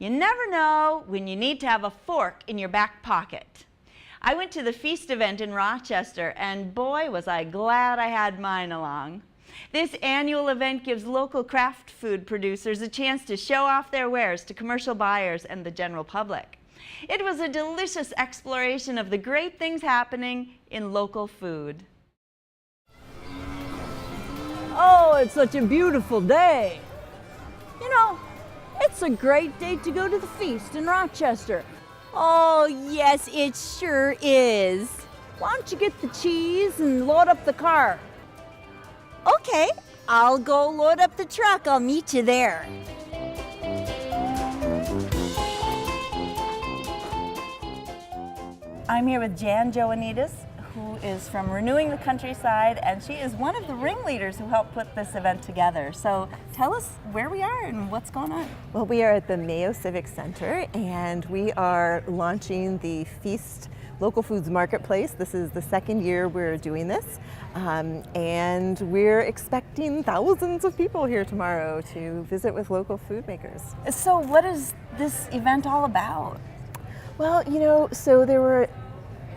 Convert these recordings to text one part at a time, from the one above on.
You never know when you need to have a fork in your back pocket. I went to the Feast event in Rochester, and boy, was I glad I had mine along. This annual event gives local craft food producers a chance to show off their wares to commercial buyers and the general public. It was a delicious exploration of the great things happening in local food. Oh, it's such a beautiful day. You know, it's a great day to go to the feast in Rochester. Oh, yes, it sure is. Why don't you get the cheese and load up the car? Okay, I'll go load up the truck. I'll meet you there. I'm here with Jan Joanitas, who is from Renewing the Countryside, and she is one of the ringleaders who helped put this event together. So tell us where we are and what's going on. Well, we are at the Mayo Civic Center, and we are launching the Feast Local Foods Marketplace. This is the second year we're doing this, and we're expecting thousands of people here tomorrow to visit with local food makers. So what is this event all about? Well, you know, so there were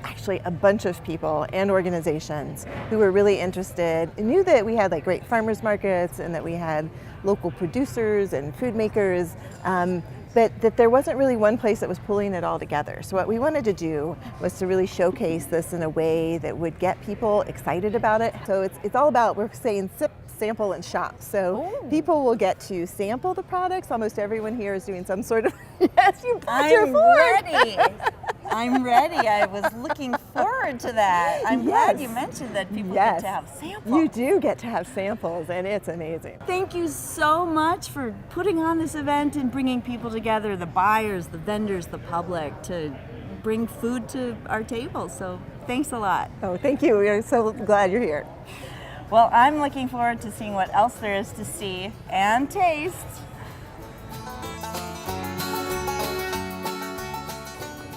actually a bunch of people and organizations who were really interested and knew that we had like great farmers markets and that we had local producers and food makers, but that there wasn't really one place that was pulling it all together. So what we wanted to do was to really showcase this in a way that would get people excited about it. So it's all about, we're saying sip, sample, and shop. So people will get to sample the products. Almost everyone here is doing some sort of, yes, you brought your fork. Ready. I'm ready. I was looking forward to that. I'm glad you mentioned that people get to have samples. You do get to have samples, and it's amazing. Thank you so much for putting on this event and bringing people together, the buyers, the vendors, the public, to bring food to our table. So thanks a lot. Oh, thank you. We're so glad you're here. Well, I'm looking forward to seeing what else there is to see and taste.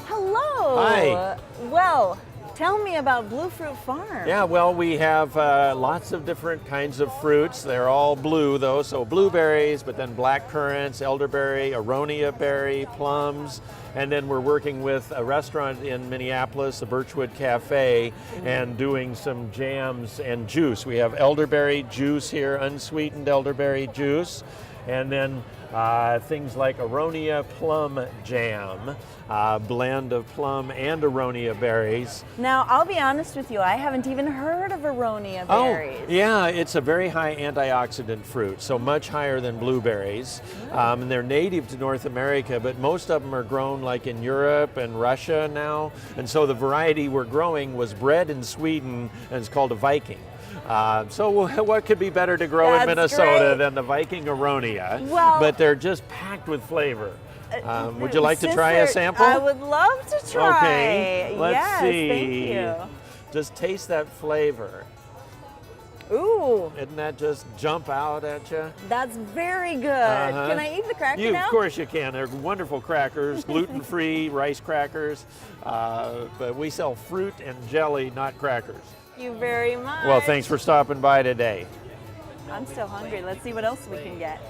Hello. Hi. Well, tell me about Blue Fruit Farm. Yeah, well, we have lots of different kinds of fruits. They're all blue, though, so blueberries, but then black currants, elderberry, aronia berry, plums, and then we're working with a restaurant in Minneapolis, the Birchwood Cafe, and doing some jams and juice. We have elderberry juice here, unsweetened elderberry juice, and then things like aronia plum jam, blend of plum and aronia berries. Now, I'll be honest with you, I haven't even heard of aronia berries. Oh, yeah, it's a very high antioxidant fruit, so much higher than blueberries. And they're native to North America, but most of them are grown like in Europe and Russia now. And so the variety we're growing was bred in Sweden, and it's called a Viking. So what could be better to grow in Minnesota than the Viking aronia? Well, but they're just packed with flavor. Would you like to try a sample? I would love to try. Okay, let's see. Thank you. Just taste that flavor. Ooh. Didn't that just jump out at you? That's very good. Can I eat the cracker now? Of course you can. They're wonderful crackers, gluten-free rice crackers. But we sell fruit and jelly, not crackers. Thank you very much. Well, thanks for stopping by today. I'm still hungry. Let's see what else we can get.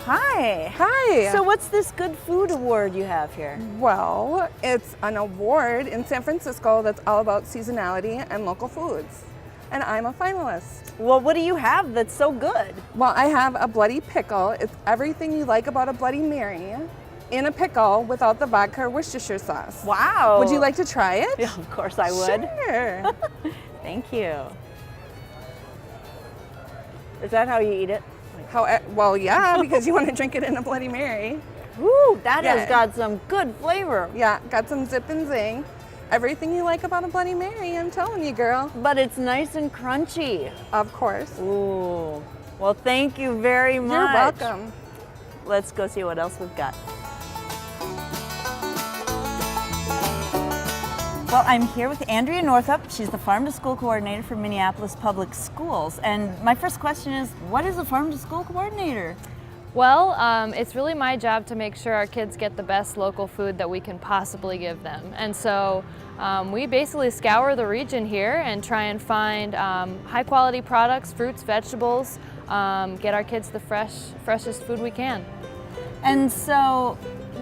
Hi. Hi. So what's this Good Food Award you have here? Well, it's an award in San Francisco that's all about seasonality and local foods. And I'm a finalist. Well, what do you have that's so good? Well, I have a Bloody Pickle. It's everything you like about a Bloody Mary in a pickle without the vodka or Worcestershire sauce. Wow. Would you like to try it? Yeah, of course I would. Sure. Thank you. Is that how you eat it? Well, yeah, because you want to drink it in a Bloody Mary. Ooh, that has got some good flavor. Yeah, got some zip and zing. Everything you like about a Bloody Mary, I'm telling you, girl. But it's nice and crunchy. Of course. Ooh. Well, thank you very much. You're welcome. Let's go see what else we've got. Well, I'm here with Andrea Northup. She's the Farm to School Coordinator for Minneapolis Public Schools. And my first question is, what is a Farm to School Coordinator? Well, it's really my job to make sure our kids get the best local food that we can possibly give them. And so we basically scour the region here and try and find high quality products, fruits, vegetables, get our kids the freshest food we can. And so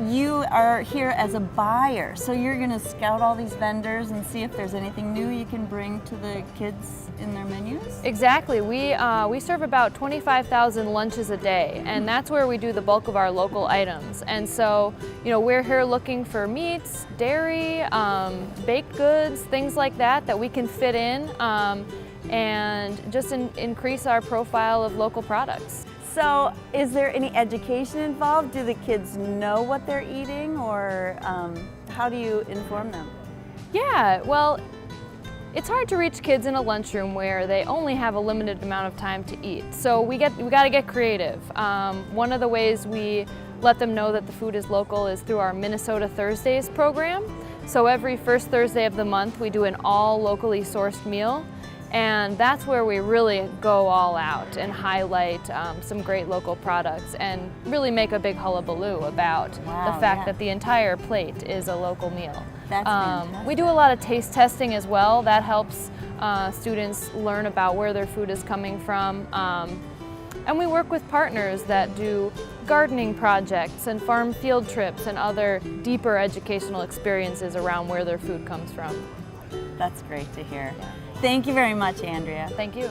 you are here as a buyer, so you're going to scout all these vendors and see if there's anything new you can bring to the kids in their menus? Exactly. We serve about 25,000 lunches a day, and that's where we do the bulk of our local items. And so, we're here looking for meats, dairy, baked goods, things like that we can fit in and just increase our profile of local products. So is there any education involved? Do the kids know what they're eating, or how do you inform them? Yeah, well, it's hard to reach kids in a lunchroom where they only have a limited amount of time to eat. So we got to get creative. One of the ways we let them know that the food is local is through our Minnesota Thursdays program. So every first Thursday of the month we do an all locally sourced meal. And that's where we really go all out and highlight some great local products and really make a big hullabaloo about the fact that the entire plate is a local meal. That's fantastic. We do a lot of taste testing as well. That helps students learn about where their food is coming from. And we work with partners that do gardening projects and farm field trips and other deeper educational experiences around where their food comes from. That's great to hear. Yeah. Thank you very much, Andrea. Thank you.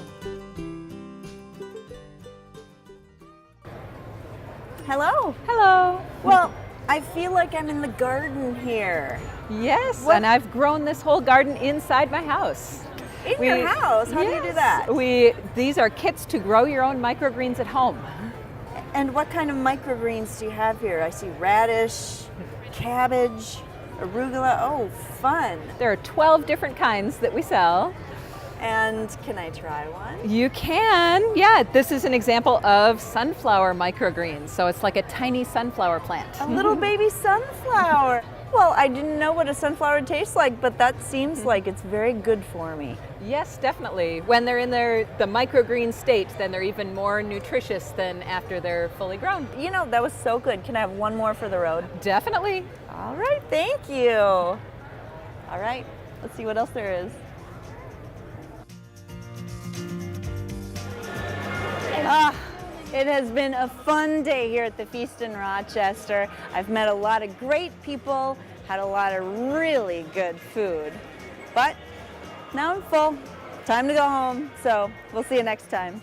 Hello. Hello. Well, I feel like I'm in the garden here. Yes, and I've grown this whole garden inside my house. In your house? How do you do that? These are kits to grow your own microgreens at home. And what kind of microgreens do you have here? I see radish, cabbage, arugula. Oh, fun. There are 12 different kinds that we sell. And can I try one? You can, yeah. This is an example of sunflower microgreens. So it's like a tiny sunflower plant. A little baby sunflower. Well, I didn't know what a sunflower tastes like, but that seems like it's very good for me. Yes, definitely. When they're in the microgreen state, then they're even more nutritious than after they're fully grown. That was so good. Can I have one more for the road? Definitely. All right, thank you. All right, let's see what else there is. It has been a fun day here at the Feast in Rochester. I've met a lot of great people, had a lot of really good food. But now I'm full. Time to go home, so we'll see you next time.